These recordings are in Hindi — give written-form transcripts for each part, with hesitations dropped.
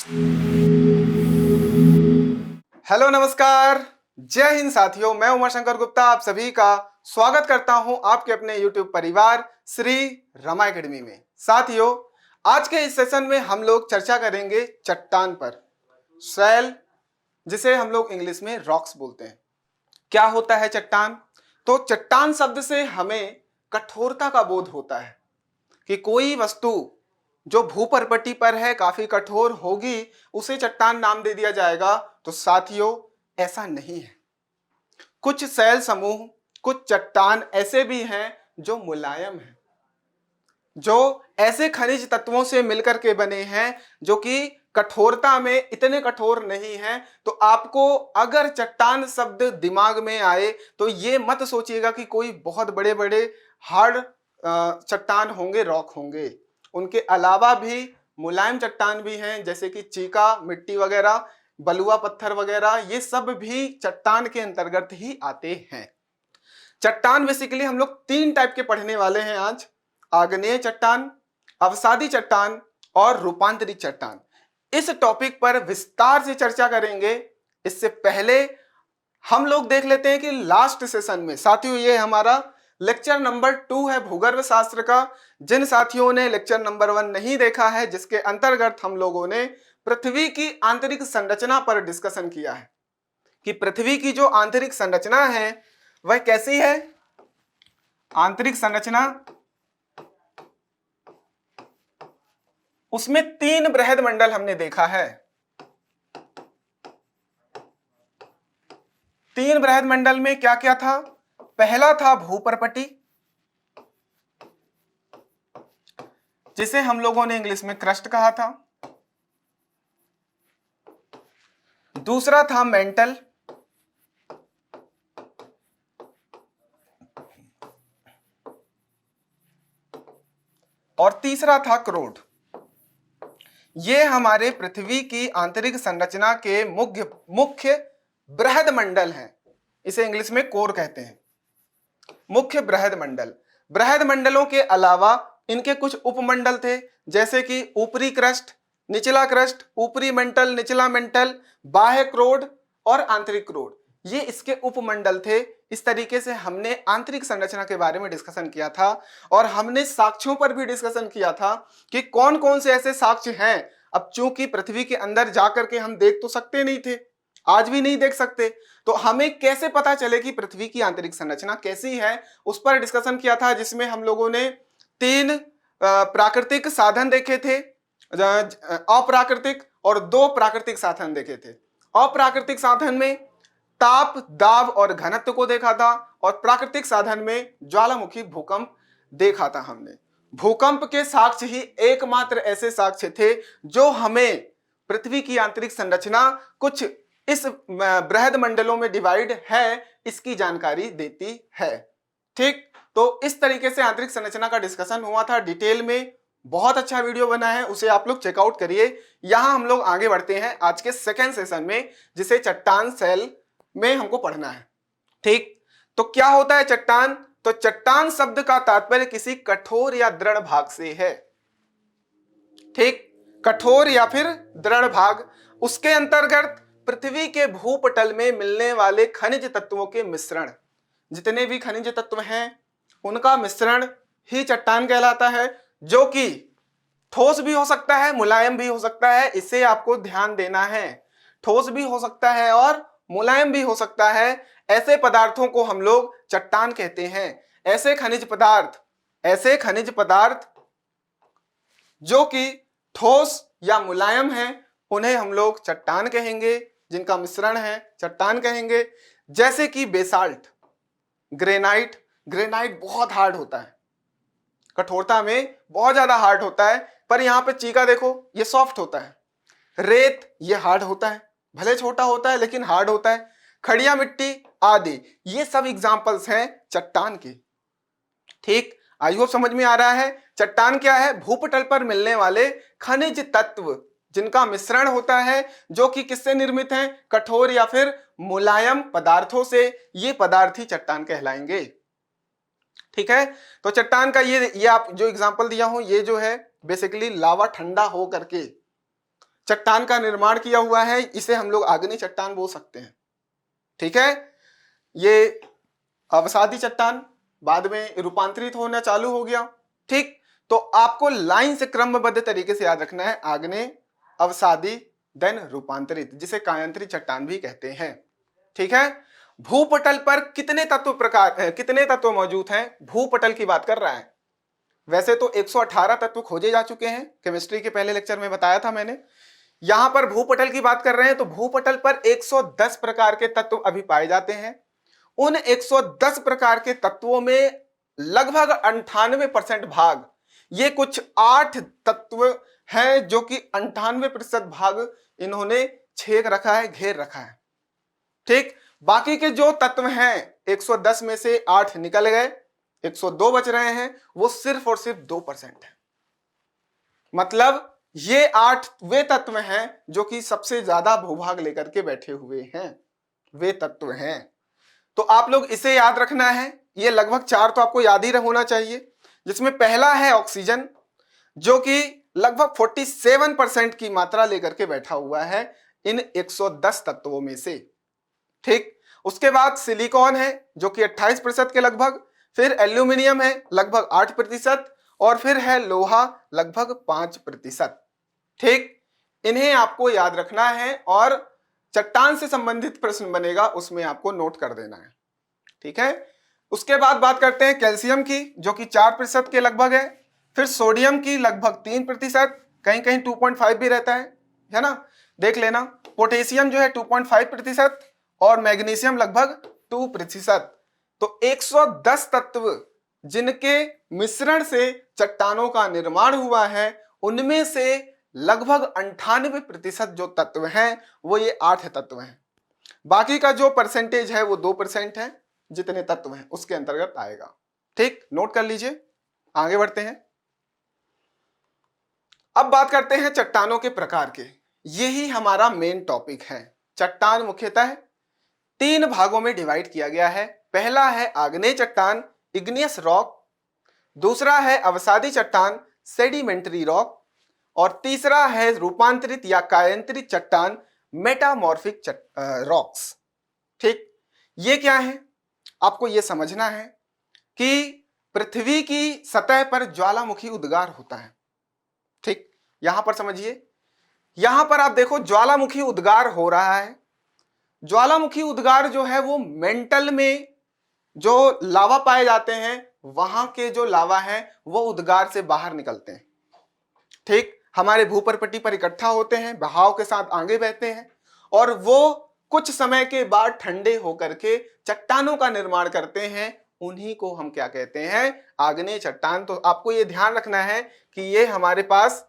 हेलो नमस्कार, जय हिंद साथियों। मैं उमा शंकर गुप्ता आप सभी का स्वागत करता हूं आपके अपने YouTube परिवार श्री रमा एकेडमी में। साथियों, आज के इस सेशन में हम लोग चर्चा करेंगे चट्टान पर, सैल, जिसे हम लोग इंग्लिश में रॉक्स बोलते हैं। क्या होता है चट्टान? तो चट्टान शब्द से हमें कठोरता का बोध होता है कि कोई वस्तु जो भूपर्पटी पर है काफी कठोर होगी, उसे चट्टान नाम दे दिया जाएगा। तो साथियों, ऐसा नहीं है। कुछ सैल समूह, कुछ चट्टान ऐसे भी हैं जो मुलायम हैं, जो ऐसे खनिज तत्वों से मिलकर के बने हैं जो कि कठोरता में इतने कठोर नहीं हैं। तो आपको अगर चट्टान शब्द दिमाग में आए तो ये मत सोचिएगा कि कोई बहुत बड़े बड़े हार्ड चट्टान होंगे, रॉक होंगे। उनके अलावा भी मुलायम चट्टान भी हैं, जैसे कि चीका, मिट्टी वगैरह, बलुआ पत्थर वगैरह, ये सब भी चट्टान के अंतर्गत ही आते हैं। चट्टान बेसिकली हम लोग तीन टाइप के पढ़ने वाले हैं आज: आग्नेय चट्टान, अवसादी चट्टान और रूपांतरित चट्टान। इस टॉपिक पर विस्तार से चर्चा करेंगे। इससे पहले हम लोग देख लेते हैं कि लास्ट सेशन में, साथियों ये हमारा लेक्चर नंबर 2 है भूगर्भ शास्त्र का। जिन साथियों ने लेक्चर नंबर 1 नहीं देखा है, जिसके अंतर्गत हम लोगों ने पृथ्वी की आंतरिक संरचना पर डिस्कशन किया है कि पृथ्वी की जो आंतरिक संरचना है वह कैसी है। आंतरिक संरचना, उसमें 3 बृहद मंडल हमने देखा है। 3 बृहद मंडल में क्या क्या था? पहला था भूपर्पटी, जिसे हम लोगों ने इंग्लिश में क्रस्ट कहा था। दूसरा था मेंटल, और तीसरा था क्रोड। ये हमारे पृथ्वी की आंतरिक संरचना के मुख्य बृहद मंडल हैं। इसे इंग्लिश में कोर कहते हैं, मुख्य बृहद मंडल। बृहद मंडलों के अलावा इनके कुछ उपमंडल थे, जैसे कि ऊपरी क्रस्ट, निचला क्रस्ट, ऊपरी मेंटल, निचला मेंटल, बाह्य क्रोड और आंतरिक क्रोड। ये इसके उपमंडल थे। इस तरीके से हमने आंतरिक संरचना के बारे में डिस्कशन किया था और हमने साक्ष्यों पर भी डिस्कशन किया था कि कौन कौन से ऐसे साक्ष्य हैं। अब चूंकि पृथ्वी के अंदर जाकर के हम देख तो सकते नहीं थे, आज भी नहीं देख सकते, तो हमें कैसे पता चले कि पृथ्वी की आंतरिक संरचना कैसी है, उस पर डिस्कशन किया था, जिसमें हम लोगों ने 3 प्राकृतिक साधन देखे थे, अप्राकृतिक, और 2 प्राकृतिक साधन देखे थे। अप्राकृतिक साधन में ताप, दाब और घनत्व को देखा था, और प्राकृतिक साधन में ज्वालामुखी भूकंप देखा था हमने। भूकंप के साक्ष्य ही एकमात्र ऐसे साक्ष्य थे जो हमें पृथ्वी की आंतरिक संरचना कुछ इस बृहद मंडलों में डिवाइड है, इसकी जानकारी देती है। ठीक, तो इस तरीके से आंतरिक संरचना का डिस्कशन हुआ था डिटेल में। बहुत अच्छा वीडियो बना है, उसे आप लोग चेकआउट करिए। यहां हम लोग आगे बढ़ते हैं आज के सेकेंड सेशन में, जिसे चट्टान सेल में हमको पढ़ना है। ठीक, तो क्या होता है चट्टान? तो चट्टान शब्द का तात्पर्य किसी कठोर या दृढ़ भाग से है। ठीक, कठोर या फिर दृढ़ भाग। उसके अंतर्गत पृथ्वी के भूपटल में मिलने वाले खनिज तत्वों के मिश्रण, जितने भी खनिज तत्व हैं उनका मिश्रण ही चट्टान कहलाता है, जो कि ठोस भी हो सकता है, मुलायम भी हो सकता है। इसे आपको ध्यान देना है, ठोस भी हो सकता है और मुलायम भी हो सकता है। ऐसे पदार्थों को हम लोग चट्टान कहते हैं। ऐसे खनिज पदार्थ जो कि ठोस या मुलायम हैं, उन्हें हम लोग चट्टान कहेंगे। जिनका मिश्रण है चट्टान कहेंगे। जैसे कि बेसाल्ट, ग्रेनाइट। ग्रेनाइट बहुत हार्ड होता है, कठोरता में बहुत ज्यादा हार्ड होता है, पर यहां पे चीका देखो, ये सॉफ्ट होता है। रेत, ये हार्ड होता है, भले छोटा होता है लेकिन हार्ड होता है। खड़िया मिट्टी आदि, ये सब एग्जाम्पल्स हैं चट्टान के। ठीक, आई होप समझ में आ रहा है। चट्टान क्या है? भूपटल पर मिलने वाले खनिज तत्व जिनका मिश्रण होता है, जो कि किससे निर्मित हैं? कठोर या फिर मुलायम पदार्थों से। ये पदार्थ ही चट्टान कहलाएंगे। ठीक है, तो चट्टान का ये आप जो एग्जांपल दिया हूं, ये जो है बेसिकली लावा ठंडा हो करके चट्टान का निर्माण किया हुआ है, इसे हम लोग आग्नेय चट्टान बोल सकते हैं। ठीक है, ये अवसादी चट्टान बाद में रूपांतरित होना चालू हो गया। ठीक, तो आपको लाइन से क्रमबद्ध तरीके से याद रखना है, आग्नेय, अवसादी, देन रूपांतरित, जिसे कायांतरित चट्टान भी कहते हैं। ठीक है, भूपटल पर कितने तत्व मौजूद हैं, भूपटल की बात कर रहा है। वैसे तो 118 तत्व खोजे जा चुके हैं, केमिस्ट्री के पहले लेक्चर में बताया था मैंने। यहां पर भूपटल की बात कर रहे हैं तो भूपटल पर 110 प्रकार के तत्व अभी पाए जाते हैं। उन 110 प्रकार के तत्वों में लगभग 98% भाग, ये कुछ 8 तत्व हैं जो कि 98% भाग इन्होंने छेक रखा है, घेर रखा है। ठीक, बाकी के जो तत्व हैं 110 में से 8 निकल गए, 102 बच रहे हैं, वो सिर्फ और सिर्फ 2% है। मतलब ये 8 वे तत्व हैं जो कि सबसे ज्यादा भूभाग लेकर के बैठे हुए हैं, वे तत्व हैं। तो आप लोग इसे याद रखना है, ये लगभग 4 तो आपको याद ही होना चाहिए, जिसमें पहला है ऑक्सीजन, जो कि लगभग 47% की मात्रा लेकर के बैठा हुआ है इन 110 तत्वों में से। ठीक, उसके बाद सिलिकॉन है जो कि 28% के लगभग, फिर एल्यूमिनियम है लगभग 8%, और फिर है लोहा लगभग 5%। ठीक, इन्हें आपको याद रखना है और चट्टान से संबंधित प्रश्न बनेगा उसमें आपको नोट कर देना है। ठीक है, उसके बाद बात करते हैं कैल्शियम की, जो कि 4% के लगभग है, फिर सोडियम की लगभग 3%, कहीं कहीं 2.5 भी रहता है ना, देख लेना। पोटेशियम जो है 2.5% और मैग्नीशियम लगभग 2%। तो 110 तत्व जिनके मिश्रण से चट्टानों का निर्माण हुआ है, उनमें से लगभग 98% जो तत्व हैं वो ये 8 तत्व हैं। बाकी का जो परसेंटेज है वो 2% है, जितने तत्व हैं उसके अंतर्गत आएगा। ठीक, नोट कर लीजिए, आगे बढ़ते हैं। अब बात करते हैं चट्टानों के प्रकार के, यही हमारा मेन टॉपिक है। चट्टान मुख्यतः 3 भागों में डिवाइड किया गया है। पहला है आग्नेय चट्टान, इग्नियस रॉक, दूसरा है अवसादी चट्टान, सेडिमेंट्री रॉक, और तीसरा है रूपांतरित या कायांतरित चट्टान, मेटामॉर्फिक रॉक्स। ठीक, ये क्या है, आपको ये समझना है कि पृथ्वी की सतह पर ज्वालामुखी उद्गार होता है। ठीक, यहां पर समझिए, यहां पर आप देखो ज्वालामुखी उद्गार हो रहा है। ज्वालामुखी उद्गार जो है वो मेंटल में जो लावा पाए जाते हैं, वहां के जो लावा है वो उद्गार से बाहर निकलते हैं। ठीक, हमारे भूपर्पटी पर इकट्ठा होते हैं, बहाव के साथ आगे बहते हैं, और वो कुछ समय के बाद ठंडे होकर के चट्टानों का निर्माण करते हैं। उन्हीं को हम क्या कहते हैं, आग्नेय चट्टान। तो आपको ये ध्यान रखना है कि ये हमारे पास,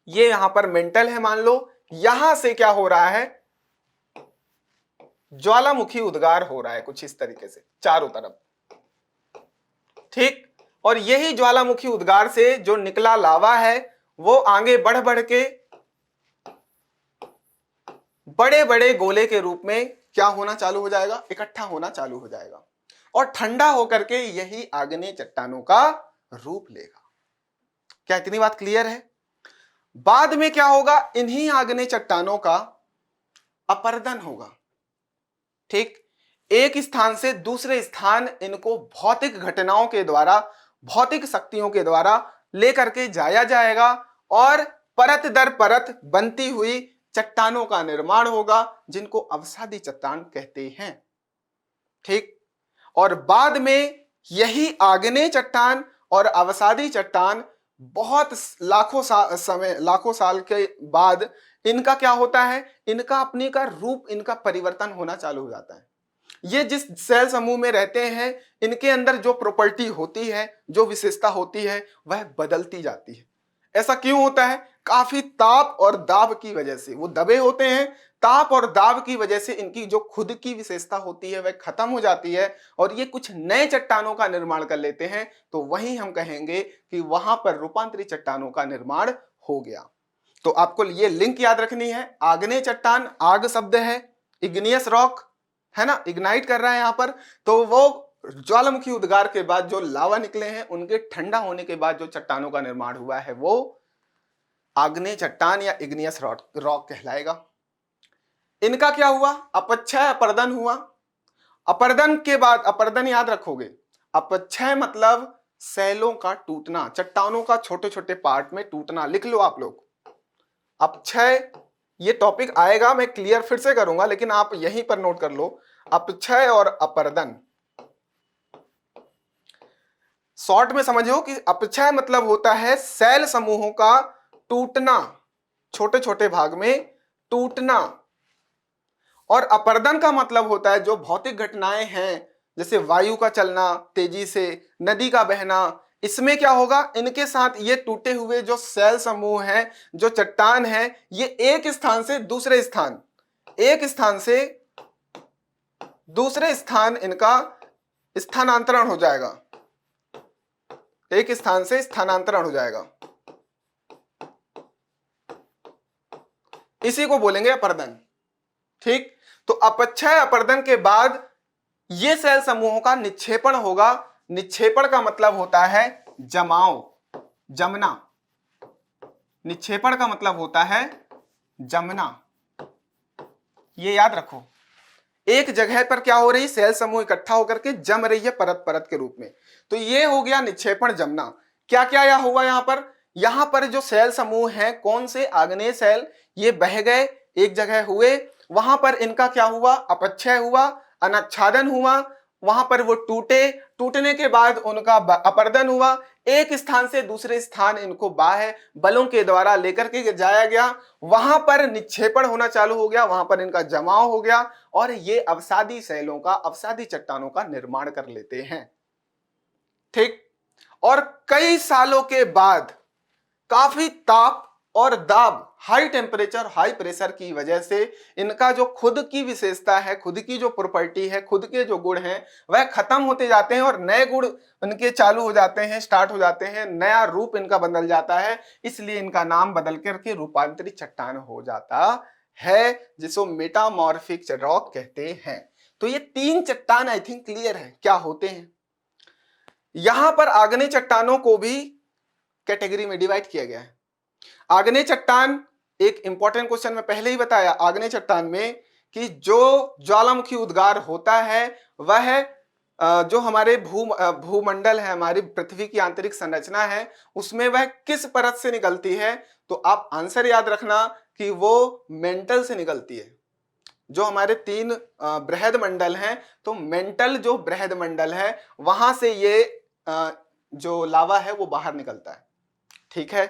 ये यहां पर मेंटल है, मान लो यहां से क्या हो रहा है, ज्वालामुखी उद्गार हो रहा है कुछ इस तरीके से चारों तरफ। ठीक, और यही ज्वालामुखी उद्गार से जो निकला लावा है वो आगे बढ़ बढ़ के बड़े बड़े गोले के रूप में क्या होना चालू हो जाएगा, इकट्ठा होना चालू हो जाएगा, और ठंडा होकर के यही आग्नेय चट्टानों का रूप लेगा। क्या इतनी बात क्लियर है? बाद में क्या होगा, इन्हीं आग्नेय चट्टानों का अपर्दन होगा। ठीक, एक स्थान से दूसरे स्थान इनको भौतिक घटनाओं के द्वारा, भौतिक शक्तियों के द्वारा लेकर के जाया जाएगा, और परत दर परत बनती हुई चट्टानों का निर्माण होगा, जिनको अवसादी चट्टान कहते हैं। ठीक, और बाद में यही आग्नेय चट्टान और अवसादी चट्टान बहुत लाखों साल के बाद इनका क्या होता है, इनका अपने का रूप, इनका परिवर्तन होना चालू हो जाता है। ये जिस सेल समूह में रहते हैं, इनके अंदर जो प्रॉपर्टी होती है, जो विशेषता होती है, वह बदलती जाती है। ऐसा क्यों होता है? काफी ताप और दाब की वजह से वो दबे होते हैं, ताप और दाब की वजह से इनकी जो खुद की विशेषता होती है वह खत्म हो जाती है, और ये कुछ नए चट्टानों का निर्माण कर लेते हैं। तो वहीं हम कहेंगे कि वहां पर रूपांतरित चट्टानों का निर्माण हो गया। तो आपको ये लिंक याद रखनी है, आग्नेय चट्टान, आग शब्द है, इग्नियस रॉक है ना, इग्नाइट कर रहा है यहां पर, तो वो ज्वालामुखी उद्गार के बाद जो लावा निकले हैं, उनके ठंडा होने के बाद जो चट्टानों का निर्माण हुआ है वो आग्नेय चट्टान या इग्नियस रॉक कहलाएगा। इनका क्या हुआ? अपक्षय अपर्दन हुआ। अपर्दन के बाद, अपर्दन याद रखोगे, अपक्षय मतलब सैलों का टूटना, चट्टानों का छोटे छोटे पार्ट में टूटना। लिख लो आप लोग, अपक्षय ये टॉपिक आएगा, मैं क्लियर फिर से करूंगा, लेकिन आप यहीं पर नोट कर लो, अपक्षय और अपर्दन। शॉर्ट में समझो कि अपक्षय मतलब होता है सेल समूहों का टूटना, छोटे छोटे भाग में टूटना, और अपर्दन का मतलब होता है जो भौतिक घटनाएं हैं, जैसे वायु का चलना तेजी से, नदी का बहना, इसमें क्या होगा, इनके साथ ये टूटे हुए जो सेल समूह हैं, जो चट्टान है, ये एक स्थान से दूसरे स्थान, एक स्थान से दूसरे स्थान इनका स्थानांतरण हो जाएगा, एक स्थान से स्थानांतरण हो जाएगा, इसी को बोलेंगे अपर्दन। ठीक, तो अपक्षय अपर्दन के बाद ये सेल समूहों का निक्षेपण होगा। निक्षेपण का मतलब होता है जमाव, जमना। निक्षेपण का मतलब होता है जमना, ये याद रखो। एक जगह पर क्या हो रही, सेल समूह इकट्ठा होकर के जम रही है परत परत के रूप में, तो ये हो गया निक्षेपण, जमना। क्या क्या हुआ यहां पर जो सेल समूह है, कौन से, आग्नेय सेल, ये बह गए, एक जगह हुए, वहां पर इनका क्या हुआ, अपक्षय हुआ, अनाच्छादन हुआ, वहां पर वो टूटे, टूटने के बाद उनका अपर्दन हुआ, एक स्थान से दूसरे स्थान इनको बाह्य बलों के द्वारा लेकर के जाया गया, वहां पर निक्षेपण होना चालू हो गया, वहां पर इनका जमाव हो गया, और ये अवसादी सेलों का, अवसादी चट्टानों का निर्माण कर लेते हैं। ठीक, और कई सालों के बाद काफी ताप और दाब, हाई टेम्परेचर, हाई प्रेशर की वजह से इनका जो खुद की विशेषता है, खुद की जो प्रॉपर्टी है, खुद के जो गुण हैं, वह खत्म होते जाते हैं और नए गुण इनके चालू हो जाते हैं, स्टार्ट हो जाते हैं, नया रूप इनका बदल जाता है, इसलिए इनका नाम बदल करके रूपांतरित चट्टान हो जाता है, जिसको मेटामॉर्फिक रॉक कहते हैं। तो ये तीन चट्टान आई थिंक क्लियर है क्या होते हैं। यहां पर आग्नेय चट्टानों को भी कैटेगरी में डिवाइड किया गया है। आग्नेय चट्टान, एक इंपॉर्टेंट क्वेश्चन में पहले ही बताया आग्नेय चट्टान में कि जो ज्वालामुखी उद्गार होता है वह जो हमारे भूमंडल है, हमारी पृथ्वी की आंतरिक संरचना है, उसमें वह किस परत से निकलती है, तो आप आंसर याद रखना कि वो मेंटल से निकलती है। जो हमारे तीन बृहद मंडल हैं, तो मेंटल जो बृहद मंडल है वहां से ये जो लावा है वो बाहर निकलता है। ठीक है,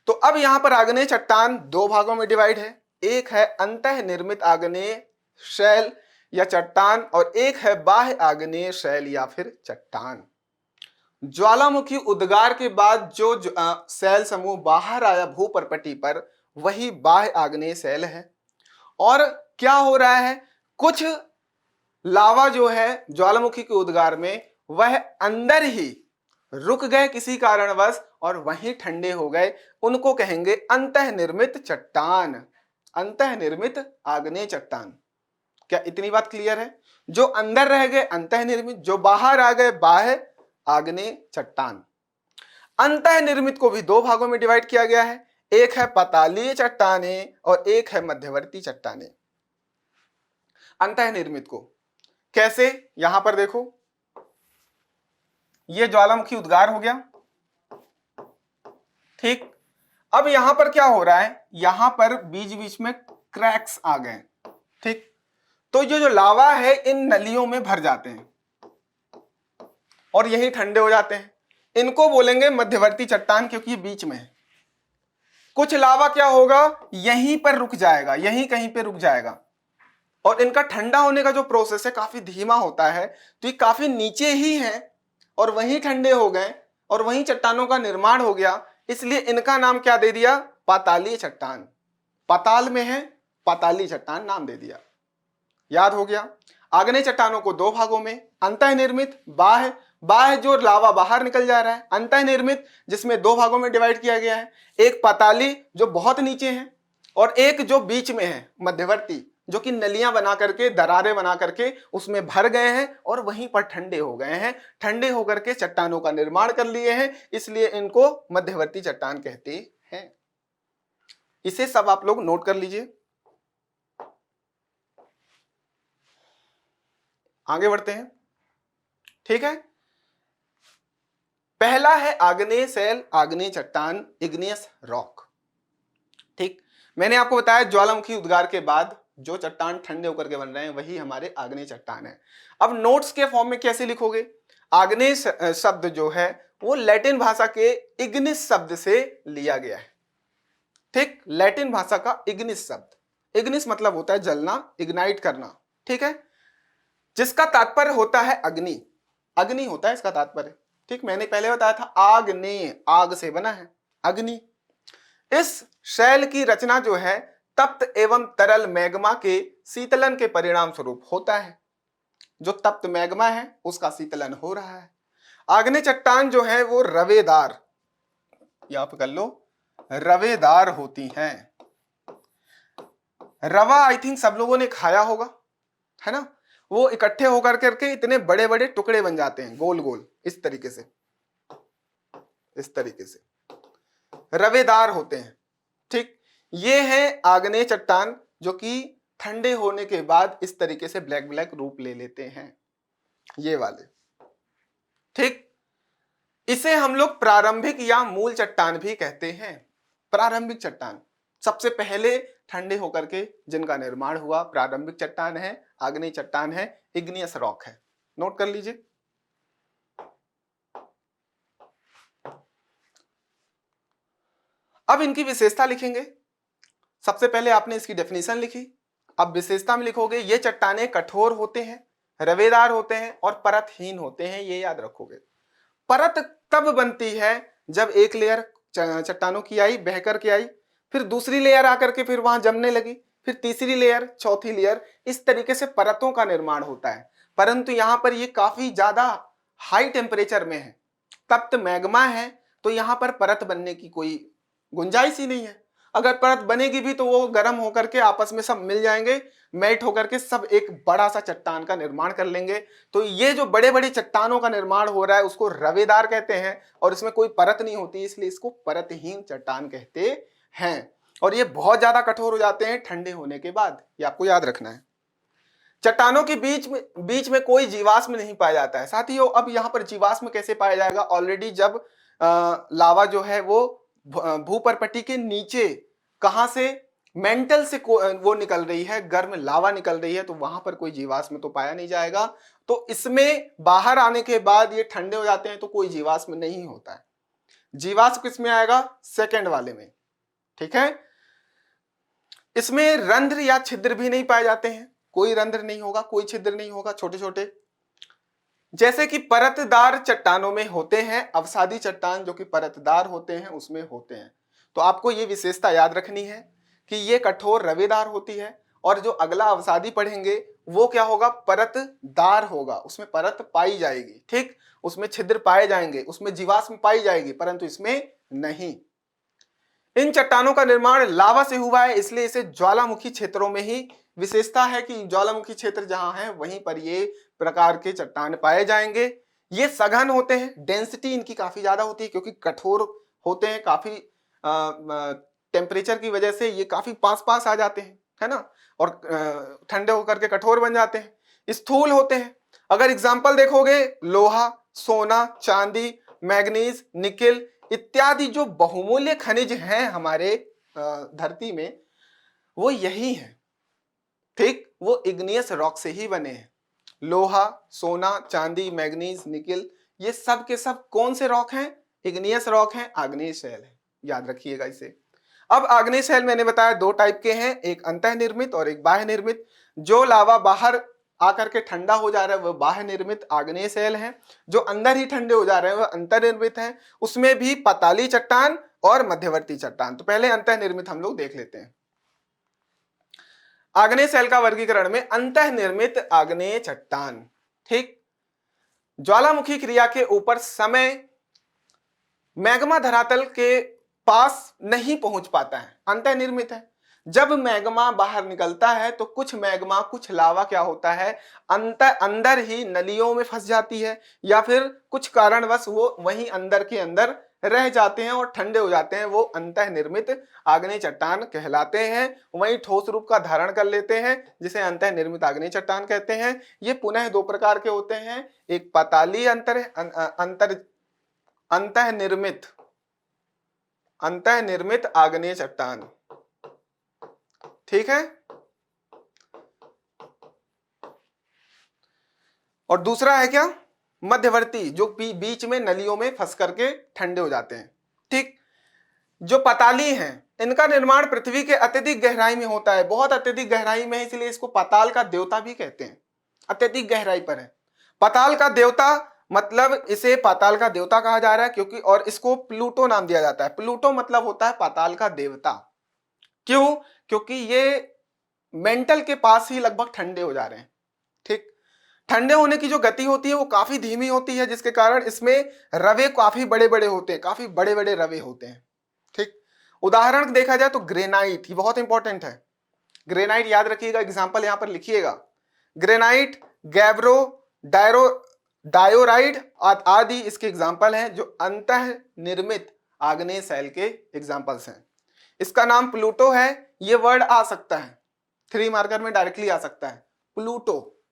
तो अब यहां पर आग्नेय चट्टान दो भागों में डिवाइड है, एक है अंतः निर्मित आग्नेय शैल या चट्टान, और एक है बाह्य आग्नेय शैल या फिर चट्टान। ज्वालामुखी उद्गार के बाद जो शैल समूह बाहर आया भूपर्पटी पर, वही बाह्य आग्नेय शैल है। और क्या हो रहा है, कुछ लावा जो है ज्वालामुखी के उद्गार में, वह अंदर ही रुक गए किसी कारणवश और वहीं ठंडे हो गए, उनको कहेंगे अंतः निर्मित चट्टान, अंतः निर्मित आग्नेय चट्टान। क्या इतनी बात क्लियर है? जो अंदर रह गए अंतः निर्मित, जो बाहर आ गए बाह्य आग्नेय चट्टान। अंतः निर्मित को भी दो भागों में डिवाइड किया गया है, एक है पतालीय चट्टाने और एक है मध्यवर्ती चट्टाने। अंतः निर्मित को कैसे, यहां पर देखो, ये ज्वालामुखी उद्गार हो गया। ठीक, अब यहां पर क्या हो रहा है, यहां पर बीच बीच में क्रैक्स आ गए। ठीक, तो ये जो लावा है इन नलियों में भर जाते हैं और यही ठंडे हो जाते हैं, इनको बोलेंगे मध्यवर्ती चट्टान, क्योंकि ये बीच में है। कुछ लावा क्या होगा, यहीं पर रुक जाएगा, यहीं कहीं पे रुक जाएगा, और इनका ठंडा होने का जो प्रोसेस है काफी धीमा होता है, तो ये काफी नीचे ही है और वहीं ठंडे हो गए और वहीं चट्टानों का निर्माण हो गया, इसलिए इनका नाम क्या दे दिया, पातालीय चट्टान। पाताल में है, पातालीय चट्टान नाम दे दिया। याद हो गया। आग्नेय चट्टानों को दो भागों में, अंतः निर्मित, बाह्य। बाह्य जो लावा बाहर निकल जा रहा है, अंतः निर्मित जिसमें दो भागों में डिवाइड किया गया है, एक पाताली जो बहुत नीचे है और एक जो बीच में है मध्यवर्ती, जो कि नलियां बना करके, दरारें बना करके उसमें भर गए हैं और वहीं पर ठंडे हो गए हैं, ठंडे होकर के चट्टानों का निर्माण कर लिए हैं, इसलिए इनको मध्यवर्ती चट्टान कहते हैं। इसे सब आप लोग नोट कर लीजिए। आगे बढ़ते हैं, ठीक है। पहला है आग्नेय शैल, आग्नेय चट्टान, इग्नियस रॉक। ठीक, मैंने आपको बताया ज्वालामुखी उद्गार के बाद जो चट्टान ठंडे होकर के बन रहे हैं वही हमारे आग्नेय चट्टान है। अब नोट्स के फॉर्म में कैसे लिखोगे? आग्नेय शब्द जो है वो लैटिन भाषा के इग्निस शब्द से लिया गया है। ठीक, लैटिन भाषा का इग्निस शब्द, इग्निस मतलब होता है जलना, इग्नाइट करना, ठीक है, जिसका तात्पर्य होता है अग्नि, अग्नि होता है इसका तात्पर्य। ठीक, मैंने पहले बताया था आग्नेय, आग से बना है, अग्नि। इस शैल की रचना जो है तप्त एवं तरल मैग्मा के शीतलन के परिणाम स्वरूप होता है। जो तप्त मैग्मा है उसका शीतलन हो रहा है। आग्नेय चट्टान जो है वो रवेदार, यहां पर कर लो, रवेदार होती हैं। रवा आई थिंक सब लोगों ने खाया होगा, है ना। वो इकट्ठे होकर करके इतने बड़े बड़े टुकड़े बन जाते हैं, गोल गोल, इस तरीके से, इस तरीके से रवेदार होते हैं। ठीक, ये है आग्नेय चट्टान जो कि ठंडे होने के बाद इस तरीके से ब्लैक ब्लैक रूप ले लेते हैं, ये वाले। ठीक, इसे हम लोग प्रारंभिक या मूल चट्टान भी कहते हैं। प्रारंभिक चट्टान, सबसे पहले ठंडे होकर के जिनका निर्माण हुआ, प्रारंभिक चट्टान है, आग्नेय चट्टान है, इग्नियस रॉक है। नोट कर लीजिए। अब इनकी विशेषता लिखेंगे। सबसे पहले आपने इसकी डेफिनेशन लिखी, अब विशेषता में लिखोगे ये चट्टानें कठोर होते हैं, रवेदार होते हैं और परतहीन होते हैं, ये याद रखोगे। परत तब बनती है जब एक लेयर चट्टानों की आई, बहकर के आई, फिर दूसरी लेयर आकर के फिर वहां जमने लगी, फिर तीसरी लेयर, चौथी लेयर, इस तरीके से परतों का निर्माण होता है। परंतु यहां पर ये काफी ज्यादा हाई टेम्परेचर में है, तप्त मैग्मा है, तो यहां पर परत बनने की कोई गुंजाइश ही नहीं है। अगर परत बनेगी भी तो वो गर्म होकर के आपस में सब मिल जाएंगे, मेल्ट होकर के सब एक बड़ा सा चट्टान का निर्माण कर लेंगे। तो ये जो बड़े बड़े चट्टानों का निर्माण हो रहा है उसको रवेदार कहते हैं, और इसमें कोई परत नहीं होती, इसलिए इसको परतहीन चट्टान कहते हैं। और ये बहुत ज्यादा कठोर हो जाते हैं ठंडे होने के बाद, ये आपको याद रखना है। चट्टानों के बीच में कोई जीवाश्म नहीं पाया जाता है साथियों। अब यहाँ पर जीवाश्म कैसे पाया जाएगा? ऑलरेडी जब लावा जो है वो भूपर्पटी के नीचे कहां से, मेंटल से वो निकल रही है, गर्म लावा निकल रही है, तो वहां पर कोई जीवाश्म तो पाया नहीं जाएगा। तो इसमें बाहर आने के बाद ये ठंडे हो जाते हैं तो कोई जीवाश्म नहीं होता है। जीवाश्म किसमें आएगा? सेकंड वाले में, ठीक है। इसमें रंध्र या छिद्र भी नहीं पाए जाते हैं, कोई रंध्र नहीं होगा, कोई छिद्र नहीं होगा, छोटे छोटे, जैसे कि परतदार चट्टानों में होते हैं। अवसादी चट्टान जो कि परतदार होते हैं उसमें होते हैं। तो आपको ये विशेषता याद रखनी है कि ये कठोर रवेदार होती है, और जो अगला अवसादी पढ़ेंगे वो क्या होगा? परतदार होगा, उसमें परत पाई जाएगी, ठीक, उसमें छिद्र पाए जाएंगे, उसमें जीवाश्म पाई जाएगी, परंतु इसमें नहीं। इन चट्टानों का निर्माण लावा से हुआ है, इसलिए इसे ज्वालामुखी क्षेत्रों में ही विशेषता है कि ज्वालामुखी क्षेत्र जहां है वहीं पर ये प्रकार के चट्टान पाए जाएंगे। ये सघन होते हैं, डेंसिटी इनकी काफी ज्यादा होती है क्योंकि कठोर होते हैं, काफी टेम्परेचर की वजह से ये काफी पास पास आ जाते हैं, है ना, और ठंडे होकर के कठोर बन जाते हैं। स्थूल होते हैं, अगर एग्जाम्पल देखोगे, लोहा, सोना, चांदी, मैग्नीज, निकेल इत्यादि जो बहुमूल्य खनिज हैं हमारे धरती में, वो यही हैं, ठीक, वो इग्नियस रॉक से ही बने हैं। लोहा, सोना, चांदी, मैग्नीज, निकेल, ये सब के सब कौन से रॉक हैं? इग्नियस रॉक हैं, आग्नेय शैल है, याद रखिएगा इसे। अब आग्नेय शैल मैंने बताया दो टाइप के हैं, एक अंतः निर्मित और एक बाह्य निर्मित। जो लावा बाहर आकर के ठंडा हो जा रहा है वह बाह्य निर्मित आग्नेय शैल है, जो अंदर ही ठंडे हो जा रहे हैं वह अंतर्निर्मित है। उसमें भी पताली चट्टान और मध्यवर्ती चट्टान। तो पहले अंतः निर्मित हम लोग देख लेते हैं। आग्नेय शैल का वर्गीकरण में अंतः निर्मित आग्नेय चट्टान, ठीक, ज्वालामुखी क्रिया के ऊपर समय मैग्मा धरातल के पास नहीं पहुंच पाता है, अंतः निर्मित है। जब मैग्मा बाहर निकलता है तो कुछ मैग्मा, कुछ लावा क्या होता है, अंदर ही नलियों में फंस जाती है, या फिर कुछ कारणवश वो वहीं अंदर के अंदर रह जाते हैं और ठंडे हो जाते हैं, वो अंतः निर्मित आग्नेय चट्टान कहलाते हैं। वहीं ठोस रूप का धारण कर लेते हैं जिसे अंतः निर्मित आग्नेय चट्टान कहते हैं। ये पुनः दो प्रकार के होते हैं, एक पाताली अंतः निर्मित आग्नेय चट्टान, ठीक है, और दूसरा है क्या, मध्यवर्ती, जो बीच में नलियों में फंस करके ठंडे हो जाते हैं। ठीक, जो पाताली हैं इनका निर्माण पृथ्वी के अत्यधिक गहराई में होता है, बहुत अत्यधिक गहराई में है, इसलिए इसको पाताल का देवता भी कहते हैं, अत्यधिक गहराई पर है। पाताल का देवता मतलब इसे पाताल का देवता कहा जा रहा है क्योंकि, और इसको प्लूटो नाम दिया जाता है। प्लूटो मतलब होता है पाताल का देवता। क्यों? क्योंकि ये मेंटल के पास ही लगभग ठंडे हो जा रहे हैं। ठीक, ठंडे होने की जो गति होती है वो काफी धीमी होती है, जिसके कारण इसमें रवे काफी बड़े बड़े होते हैं, काफी बड़े बड़े रवे होते हैं। ठीक, उदाहरण देखा जाए तो ग्रेनाइट, ये बहुत इंपॉर्टेंट है। ग्रेनाइट याद रखिएगा, एग्जांपल यहां पर लिखिएगा, ग्रेनाइट, गैब्रो, डायोराइड आदि इसके एग्जाम्पल हैं जो अंतः निर्मित आग्नेय शैल के एग्जाम्पल्स हैं। इसका नाम प्लूटो है, ये वर्ड आ सकता है 3 मार्कर में, डायरेक्टली आ सकता है प्लूटो।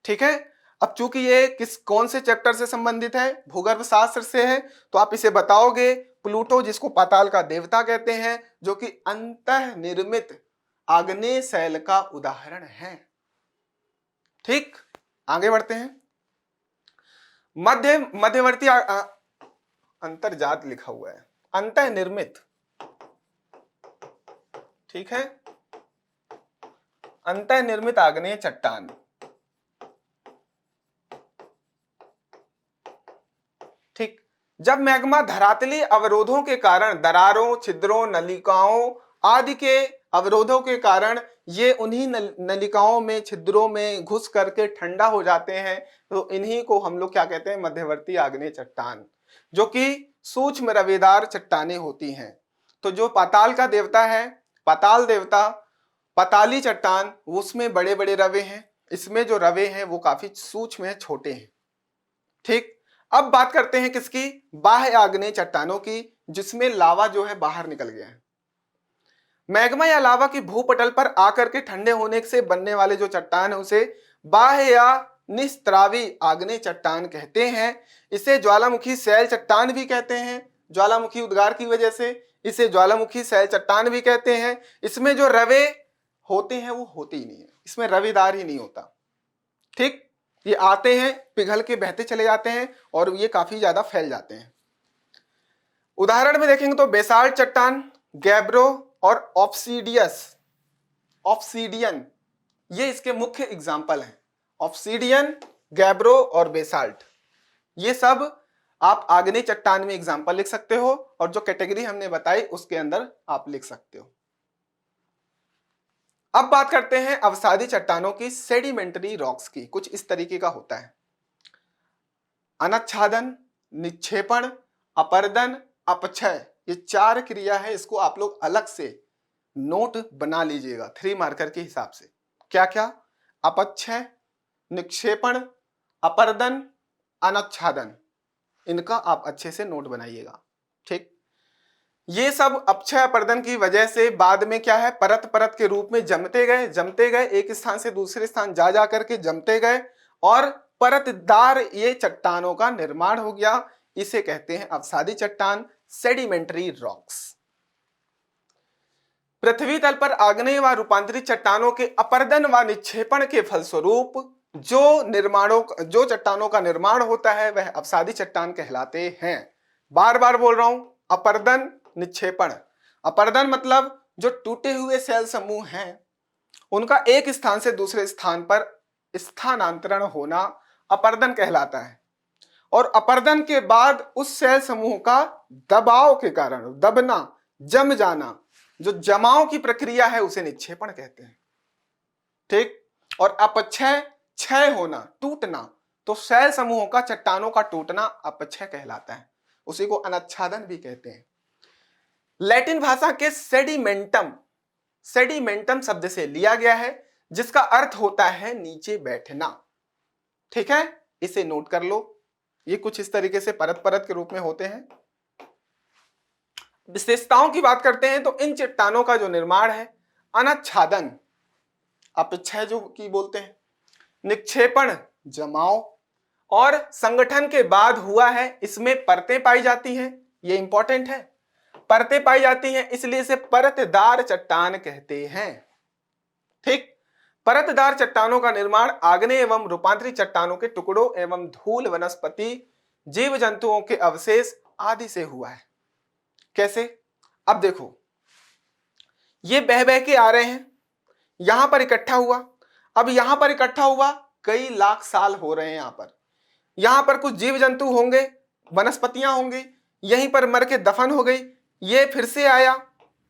ठीक है, अब चूंकि ये कौन से चैप्टर से संबंधित है, भूगर्भ शास्त्र से है, तो आप इसे बताओगे प्लूटो, जिसको पाताल का देवता कहते हैं, जो कि अंतः निर्मित आग्नेय शैल का उदाहरण है। ठीक, आगे बढ़ते हैं। मध्यवर्ती अंतर्जात लिखा हुआ है, अंतः निर्मित, ठीक है, अंतः निर्मित आग्नेय चट्टान। ठीक, जब मैग्मा धरातलीय अवरोधों के कारण, दरारों, छिद्रों, नलिकाओं आदि के अवरोधों के कारण ये उन्हीं नलिकाओं में, छिद्रों में घुस करके ठंडा हो जाते हैं, तो इन्हीं को हम लोग क्या कहते हैं, मध्यवर्ती आग्नेय चट्टान, जो कि सूक्ष्म रवेदार चट्टानें होती हैं। तो जो पाताल का देवता है, पाताल देवता, पाताली चट्टान, उसमें बड़े बड़े रवे हैं, इसमें जो रवे हैं वो काफी सूक्ष्म है, छोटे हैं। ठीक, अब बात करते हैं किसकी, बाह्य आग्नेय चट्टानों की, जिसमें लावा जो है बाहर निकल गया है। मैग्मा या लावा की भूपटल पर आकर के ठंडे होने से बनने वाले जो चट्टान है उसे बाह्य या निस्त्रावी आग्नेय चट्टान कहते हैं। इसे ज्वालामुखी शैल चट्टान भी कहते हैं, ज्वालामुखी उद्गार की वजह से इसे ज्वालामुखी शैल चट्टान भी कहते हैं। इसमें जो रवे होते हैं वो होते ही नहीं है, इसमें रवेदार ही नहीं होता। ठीक, ये आते हैं, पिघल के बहते चले जाते हैं और ये काफी ज्यादा फैल जाते हैं। उदाहरण में देखेंगे तो बेसाल्ट चट्टान, गैब्रो और ऑब्सीडियन, ये इसके मुख्य एग्जाम्पल हैं। ऑब्सीडियन, गैब्रो और बेसाल्ट, ये सब आप आग्नेय चट्टान में एग्जाम्पल लिख सकते हो, और जो कैटेगरी हमने बताई उसके अंदर आप लिख सकते हो। अब बात करते हैं अवसादी चट्टानों की, सेडिमेंट्री रॉक्स की। कुछ इस तरीके का होता है, अनच्छादन, निक्षेपण, अपर्दन, अपक्षय, ये 4 क्रिया है। इसको आप लोग अलग से नोट बना लीजिएगा 3 मार्कर के हिसाब से। क्या क्या, अपक्षय, निक्षेपण, अपर्दन, अनच्छादन, इनका आप अच्छे से नोट बनाइएगा। ठीक, ये सब अपक्षय अपर्दन की वजह से बाद में क्या है, परत परत के रूप में जमते गए, एक स्थान से दूसरे स्थान जा करके जमते गए और परतदार ये चट्टानों का निर्माण हो गया। इसे कहते हैं अवसादी चट्टान, सेडिमेंट्री रॉक्स। पृथ्वी तल पर आग्नेय व रूपांतरित चट्टानों के अपर्दन व निक्षेपण के फलस्वरूप जो चट्टानों का निर्माण होता है वह अवसादी चट्टान कहलाते हैं। बार बार बोल रहा हूं, अपर्दन, निक्षेपण। अपर्दन मतलब जो टूटे हुए सेल समूह हैं उनका एक स्थान से दूसरे स्थान पर स्थानांतरण होना अपर्दन कहलाता है, और अपर्दन के बाद उस सेल समूह का दबाव के कारण दबना, जम जाना, जो जमाव की प्रक्रिया है उसे निक्षेपण कहते हैं। ठीक, और अपक्षय, क्षय होना, टूटना, तो सेल समूहों का, चट्टानों का टूटना अपक्षय कहलाता है, उसी को अनच्छादन भी कहते हैं। लैटिन भाषा के सेडिमेंटम शब्द से लिया गया है, जिसका अर्थ होता है नीचे बैठना। ठीक है, इसे नोट कर लो। ये कुछ इस तरीके से परत परत के रूप में होते हैं। विशेषताओं की बात करते हैं तो इन चट्टानों का जो निर्माण है अनाच्छादन, अपक्षय जो की बोलते हैं, निक्षेपण, जमाव और संगठन के बाद हुआ है। इसमें परतें पाई जाती हैं, ये इंपॉर्टेंट है, परतें पाई जाती हैं, इसलिए इसे परतदार चट्टान कहते हैं। ठीक, परतदार चट्टानों का निर्माण आग्नेय एवं रूपांतरित चट्टानों के टुकड़ों एवं धूल, वनस्पति, जीव जंतुओं के अवशेष आदि से हुआ है। कैसे? अब देखो, ये बह बह के आ रहे हैं, यहां पर इकट्ठा हुआ, अब यहां पर इकट्ठा हुआ कई लाख साल हो रहे हैं, यहां पर कुछ जीव जंतु होंगे, वनस्पतियां होंगी, यहीं पर मर के दफन हो गई, ये फिर से आया,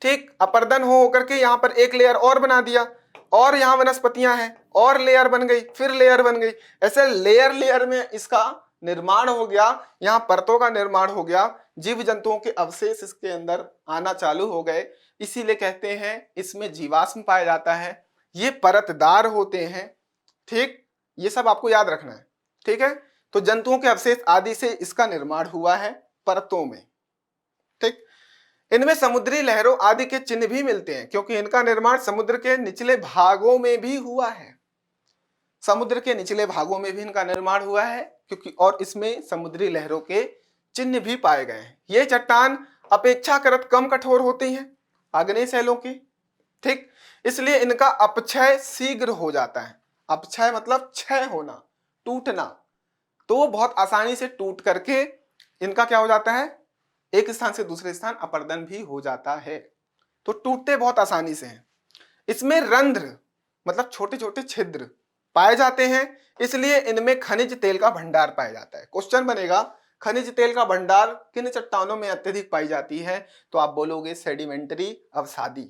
ठीक, अपर्दन हो करके यहां पर एक लेयर और बना दिया, और यहां वनस्पतियां हैं और लेयर बन गई, फिर लेयर बन गई, ऐसे लेयर लेयर में इसका निर्माण हो गया, यहां परतों का निर्माण हो गया, जीव जंतुओं के अवशेष इसके अंदर आना चालू हो गए, इसीलिए कहते हैं इसमें जीवाश्म पाया जाता है, ये परतदार होते हैं। ठीक, ये सब आपको याद रखना है। ठीक है, तो जंतुओं के अवशेष आदि से इसका निर्माण हुआ है परतों में। ठीक, इनमें समुद्री लहरों आदि के चिन्ह भी मिलते हैं, क्योंकि इनका निर्माण समुद्र के निचले भागों में भी हुआ है, समुद्र के निचले भागों में भी इनका निर्माण हुआ है, क्योंकि और इसमें समुद्री लहरों के चिन्ह भी पाए गए हैं। ये चट्टान अपेक्षाकृत कम कठोर होती हैं आग्नेय शैलों की। ठीक, इसलिए इनका अपक्षय शीघ्र हो जाता है। अपक्षय मतलब क्षय होना, टूटना, तो वो बहुत आसानी से टूट करके इनका क्या हो जाता है, एक स्थान से दूसरे स्थान अपर्दन भी हो जाता है, तो टूटते बहुत आसानी से हैं। इसमें रंध्र मतलब छोटे छोटे छिद्र पाए जाते हैं, इसलिए इनमें खनिज तेल का भंडार पाया जाता है। क्वेश्चन बनेगा खनिज तेल का भंडार किन चट्टानों में अत्यधिक पाई जाती है, तो आप बोलोगे सेडिमेंट्री अवसादी।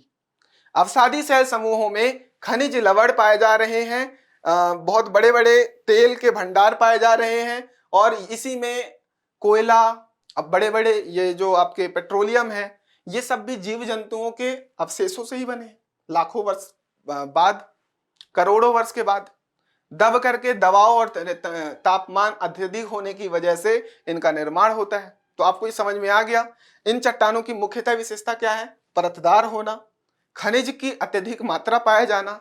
अवसादी शैल समूहों में खनिज लवण पाए जा रहे हैं, बहुत बड़े बड़े तेल के भंडार पाए जा रहे हैं, और इसी में कोयला, अब बड़े बड़े ये जो आपके पेट्रोलियम है, ये सब भी जीव जंतुओं के अवशेषों से ही बने, लाखों वर्ष बाद, करोड़ों वर्ष के बाद दब करके दबाव और तापमान अत्यधिक होने की वजह से इनका निर्माण होता है। तो आपको ये समझ में आ गया, इन चट्टानों की मुख्यतः विशेषता क्या है, परतदार होना, खनिज की अत्यधिक मात्रा पाया जाना,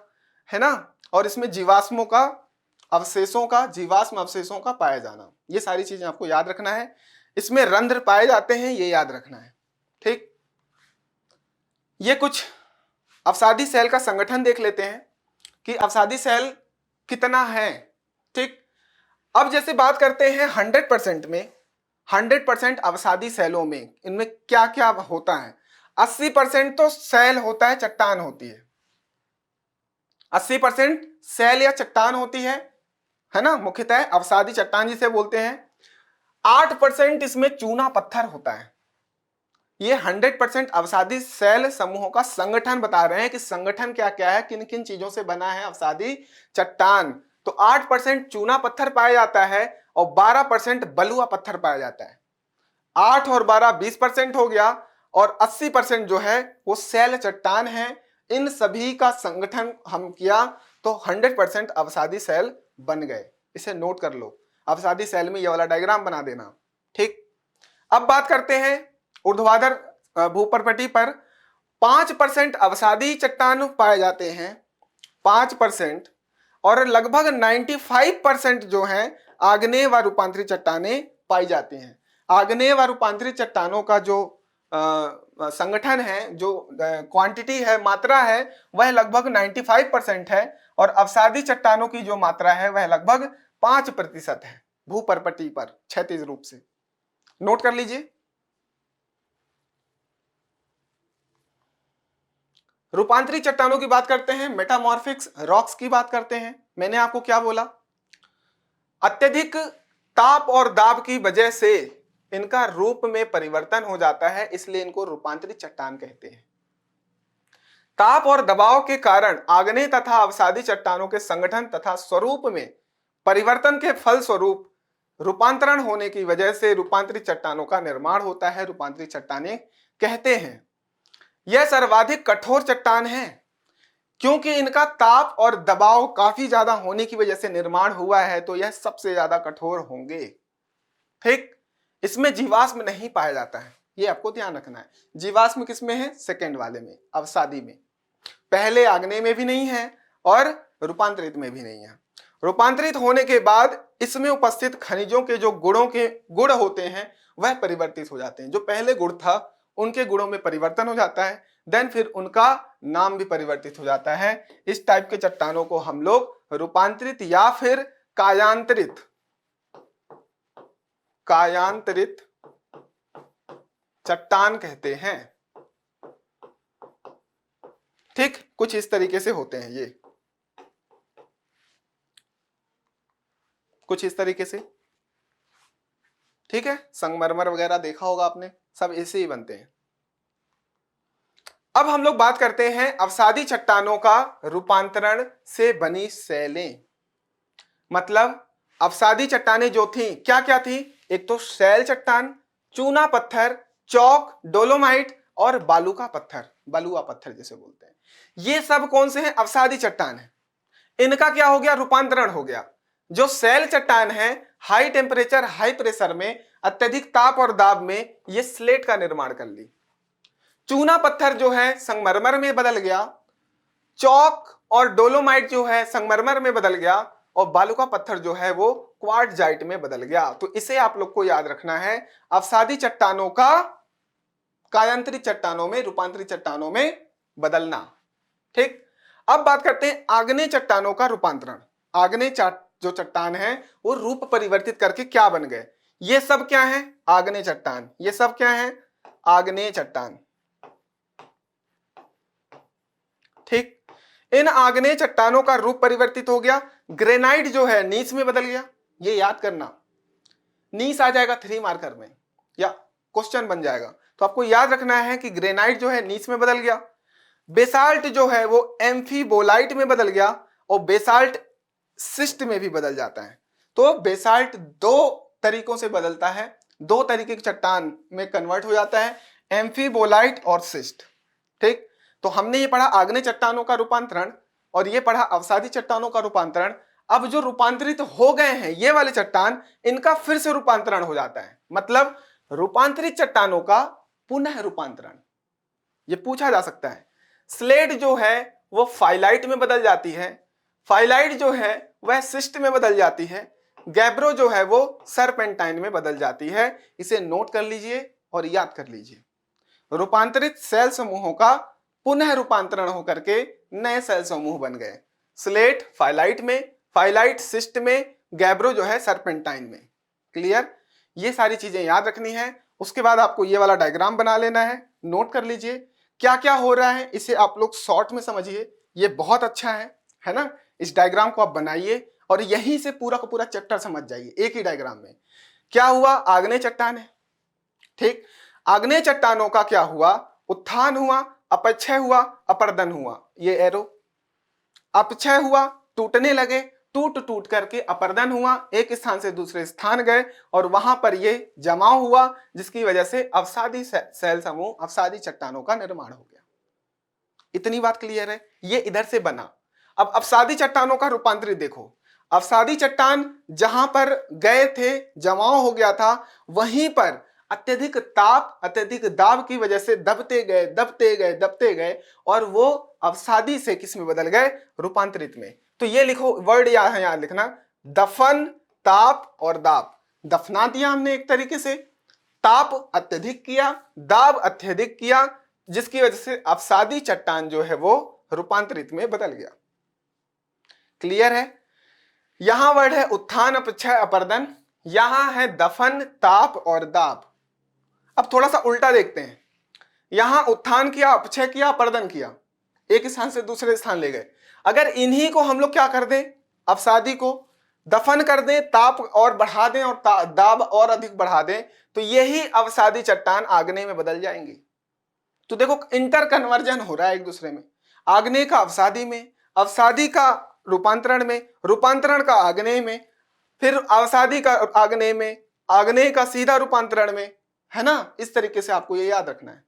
है ना, और इसमें जीवाश्मों का अवशेषों का, जीवाश्म अवशेषों का पाया जाना, ये सारी चीजें आपको याद रखना है। इसमें रंध्र पाए जाते हैं, ये याद रखना है। ठीक, ये कुछ अवसादी सेल का संगठन देख लेते हैं कि अवसादी सेल कितना है। ठीक, अब जैसे बात करते हैं 100% में, 100% अवसादी सेलों में इनमें क्या क्या होता है। 80% तो सेल होता है, चट्टान होती है, 80% सेल या चट्टान होती है ना, मुख्यतः अवसादी चट्टान जिसे बोलते हैं। 8% इसमें चूना पत्थर होता है। ये 100% अवसादी सेल समूहों का संगठन बता रहे हैं कि संगठन क्या क्या है, किन किन चीजों से बना है अवसादी चट्टान। तो 8% चूना पत्थर पाया जाता है और 12% बलुआ पत्थर पाया जाता है। 8 और 12 20% हो गया, और 80% जो है वो सेल चट्टान है। इन सभी का संगठन हम किया तो 100% अवसादी सेल बन गए। इसे नोट कर लो, अवसादी सेल में ये वाला डायग्राम बना देना। ठीक, अब बात करते हैं ऊर्ध्वाधर भूपर्पटी पर 5% अवसादी चट्टान पाए जाते हैं, 5%, और लगभग 95% जो है आग्नेय व रूपांतरित चट्टानें पाई जाती हैं। आग्नेय व रूपांतरित चट्टानों का जो संगठन है, जो क्वांटिटी है, मात्रा है, वह लगभग 95% है, और अवसादी चट्टानों की जो मात्रा है वह लगभग 5% है भूपर्पटी पर क्षैतिज रूप से। नोट कर लीजिए। रूपांतरित चट्टानों की बात करते हैं, मेटामॉर्फिक रॉक्स की बात करते हैं। मैंने आपको क्या बोला, अत्यधिक ताप और दाब की वजह से इनका रूप में परिवर्तन हो जाता है, इसलिए इनको रूपांतरित चट्टान कहते हैं। ताप और दबाव के कारण आग्नेय तथा अवसादी चट्टानों के संगठन तथा स्वरूप में परिवर्तन के फलस्वरूप रूपांतरण होने की वजह से रूपांतरित चट्टानों का निर्माण होता है, रूपांतरित चट्टानें कहते हैं। यह सर्वाधिक कठोर चट्टान है, क्योंकि इनका ताप और दबाव काफी ज्यादा होने की वजह से निर्माण हुआ है, तो यह सबसे ज्यादा कठोर होंगे। ठीक, इसमें जीवाश्म नहीं पाया जाता है, ये आपको ध्यान रखना है। जीवाश्म किस में है? सेकंड वाले में, अवसादी में। पहले आग्नेय में भी नहीं है और रूपांतरित में भी नहीं है। रूपांतरित होने के बाद इसमें उपस्थित खनिजों के जो गुण होते हैं वह परिवर्तित हो जाते हैं। जो पहले गुण था उनके गुणों में परिवर्तन हो जाता है, देन फिर उनका नाम भी परिवर्तित हो जाता है। इस टाइप के चट्टानों को हम लोग रूपांतरित या फिर कायांतरित चट्टान कहते हैं। ठीक, कुछ इस तरीके से होते हैं ये, कुछ इस तरीके से। ठीक है, संगमरमर वगैरह देखा होगा आपने, सब ऐसे ही बनते हैं। अब हम लोग बात करते हैं अवसादी चट्टानों का रूपांतरण से बनी शैलें। मतलब अवसादी चट्टानें जो थी क्या क्या थी? एक तो शैल चट्टान, चूना पत्थर, चौक, डोलोमाइट और बालुका पत्थर, बलुआ पत्थर जिसे बोलते हैं, ये सब कौन से हैं? अवसादी चट्टान है। इनका क्या हो गया? रूपांतरण हो गया। जो शैल चट्टान है, हाई टेम्परेचर हाई प्रेशर में, अत्यधिक ताप और दाब में ये स्लेट का निर्माण कर ली। चूना पत्थर जो है संगमरमर में बदल गया, चौक और डोलोमाइट जो है संगमरमर में बदल गया, और बालुका पत्थर जो है वो क्वार्टजाइट में बदल गया। तो इसे आप लोग को याद रखना है, अवसादी चट्टानों का कायांतरित चट्टानों में, रूपांतरित चट्टानों में बदलना। ठीक, अब बात करते हैं आग्नेय चट्टानों का रूपांतरण। आग्नेय जो चट्टान है वो रूप परिवर्तित करके क्या बन गए? ये सब क्या है? आग्नेय चट्टान। ये सब क्या है? आग्नेय चट्टान। ठीक, इन आग्नेय चट्टानों का रूप परिवर्तित हो गया। ग्रेनाइट जो है नीस में बदल गया, ये याद करना, नीस आ जाएगा 3 मार्कर में या क्वेश्चन बन जाएगा। तो आपको याद रखना है कि ग्रेनाइट जो है नीस में बदल गया। बेसाल्ट जो है वो एम्फीबोलाइट में बदल गया, और बेसाल्ट सिस्ट में भी बदल जाता है। तो बेसाल्ट 2 तरीकों से बदलता है, 2 तरीके की चट्टान में कन्वर्ट हो जाता है, एम्फीबोलाइट और सिस्ट। ठीक, तो हमने ये पढ़ा आग्नेय चट्टानों का रूपांतरण और ये पढ़ा अवसादी चट्टानों का रूपांतरण। अब जो रूपांतरित हो गए हैं ये वाले चट्टान, इनका फिर से रूपांतरण हो जाता है। मतलब रूपांतरित चट्टानों का पुनः रूपांतरण, ये पूछा जा सकता है। स्लेट जो है वो फाइलाइट में बदल जाती है, फाइलाइट जो है वह सिस्ट में बदल जाती है, गैब्रो जो है वो सरपेंटाइन में बदल जाती है। इसे नोट कर लीजिए और याद कर लीजिए। रूपांतरित सेल समूहों का पुनः रूपांतरण होकर के नए सेल समूह बन गए। स्लेट फाइलाइट में, फाइलाइट सिस्ट में, गैब्रो जो है सरपेंटाइन में। क्लियर? ये सारी चीजें याद रखनी है। उसके बाद आपको ये वाला डायग्राम बना लेना है, नोट कर लीजिए क्या क्या हो रहा है, इसे आप लोग शॉर्ट में समझिए, ये बहुत अच्छा है ना। इस डायग्राम को आप बनाइए और यहीं से पूरा का पूरा चैप्टर समझ जाइए एक ही डायग्राम में। क्या हुआ? आग्नेय चट्टान है। ठीक, आग्नेय चट्टानों का क्या हुआ? उत्थान हुआ, अपक्षय हुआ, अपर्दन हुआ। ये एरो अपक्षय हुआ, टूटने लगे, टूट करके अपर्दन हुआ, एक स्थान से दूसरे स्थान गए और वहां पर ये जमाव हुआ, जिसकी वजह से अवसादी सेल समूह, अवसादी चट्टानों का निर्माण हो गया। इतनी बात क्लियर है? ये इधर से बना। अब अवसादी चट्टानों का रूपांतरित देखो। अवसादी चट्टान जहां पर गए थे, जमाव हो गया था, वहीं पर अत्यधिक ताप, अत्यधिक दाब की वजह से दबते गए और वो अवसादी से किस में बदल गए? रूपांतरित में। तो ये लिखो, वर्ड याद लिखना, दफन, ताप और दाब। दफना दिया हमने एक तरीके से, ताप अत्यधिक किया, दाब अत्यधिक किया, जिसकी वजह से अवसादी चट्टान जो है वो रूपांतरित में बदल गया। क्लियर है? यहां वर्ड है उत्थान, अपक्षय, अपर्दन, यहां है दफन, ताप और दाब। अब थोड़ा सा उल्टा देखते हैं। यहां उत्थान किया, अपक्षय किया, अपर्दन किया, एक स्थान से दूसरे स्थान ले गए। अगर इन्हीं को हम लोग क्या कर दें, अवसादी को दफन कर दें, ताप और बढ़ा दें और दाब और अधिक बढ़ा दें, तो यही अवसादी चट्टान आग्नेय में बदल जाएंगी। तो देखो इंटर कन्वर्जन हो रहा है एक दूसरे में, आग्नेय का अवसादी में, अवसादी का रूपांतरण में, रूपांतरण का आग्नेय में, फिर अवसादी का आग्नेय में, आग्नेय का सीधा रूपांतरण में, है ना। इस तरीके से आपको ये याद रखना है।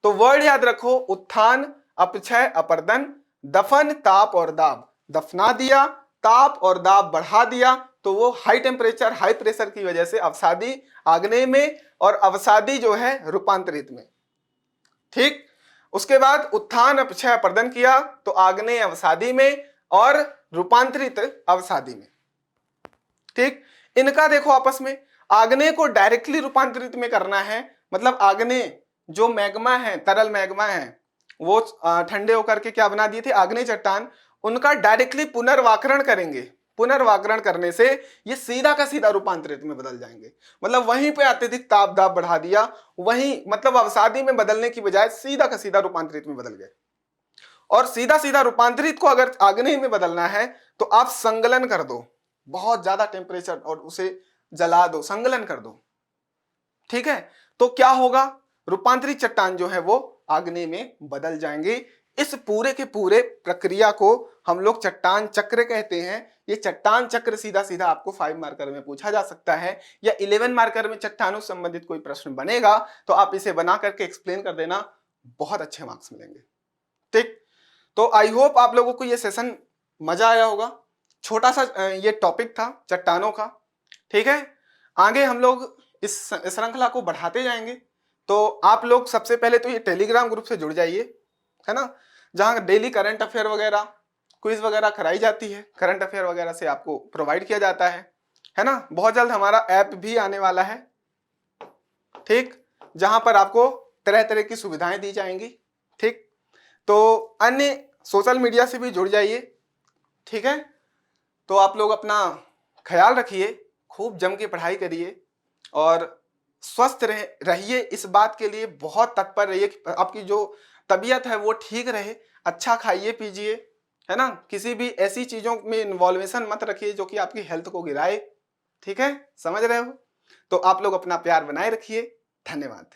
तो वर्ड याद रखो, उत्थान, अपक्षय, अपर्दन, दफन, ताप और दाब। दफना दिया, ताप और दाब बढ़ा दिया, तो वो हाई टेम्परेचर हाई प्रेशर की वजह से अवसादी आग्नेय में और अवसादी जो है रूपांतरित में। ठीक, उसके बाद उत्थान अपक्षय अपर्दन किया तो आग्नेय अवसादी में और रूपांतरित अवसादी में। ठीक, इनका देखो आपस में, आग्नेय को डायरेक्टली रूपांतरित में करना है, मतलब आग्नेय जो मैग्मा है, तरल मैग्मा है, वो ठंडे होकर के क्या बना दिए थे, आग्नेय चट्टान, उनका डायरेक्टली पुनर्वाकरण करेंगे। पुनर्वाकरण करने से ये सीधा का सीधा रूपांतरित में बदल जाएंगे, मतलब वहीं पे अत्यधिक ताप दाब बढ़ा दिया, वहीं मतलब अवसादी में बदलने की बजाय सीधा का सीधा रूपांतरित में बदल गए। और सीधा सीधा रूपांतरित को अगर आग्नेय में बदलना है तो आप संगलन कर दो, बहुत ज्यादा टेम्परेचर और उसे जला दो, संगलन कर दो। ठीक है, तो क्या होगा, रूपांतरित चट्टान जो है वो आग्नेय में बदल जाएंगे। इस पूरे के पूरे प्रक्रिया को हम लोग चट्टान चक्र कहते हैं। ये चट्टान चक्र सीधा सीधा आपको 5 मार्कर में पूछा जा सकता है, या 11 मार्कर में चट्टानों से संबंधित कोई प्रश्न बनेगा तो आप इसे बना करके एक्सप्लेन कर देना, बहुत अच्छे मार्क्स मिलेंगे। ठीक, तो आई होप आप लोगों को ये सेशन मजा आया होगा। छोटा सा ये टॉपिक था चट्टानों का। ठीक है, आगे हम लोग इस श्रृंखला को बढ़ाते जाएंगे। तो आप लोग सबसे पहले तो ये टेलीग्राम ग्रुप से जुड़ जाइए, है ना, जहां डेली करंट अफेयर वगैरह, क्विज वगैरह कराई जाती है, करंट अफेयर वगैरह से आपको प्रोवाइड किया जाता है ना। बहुत जल्द हमारा ऐप भी आने वाला है, ठीक, जहां पर आपको तरह तरह की सुविधाएं दी जाएंगी। ठीक, तो अन्य सोशल मीडिया से भी जुड़ जाइए। ठीक है, तो आप लोग अपना ख्याल रखिए, खूब जम के पढ़ाई करिए और स्वस्थ रहिए। इस बात के लिए बहुत तत्पर रहिए कि आपकी जो तबीयत है वो ठीक रहे। अच्छा खाइए पीजिए, है ना, किसी भी ऐसी चीजों में इन्वॉल्वेशन मत रखिए जो कि आपकी हेल्थ को गिराए। ठीक है, समझ रहे हो। तो आप लोग अपना प्यार बनाए रखिए। धन्यवाद।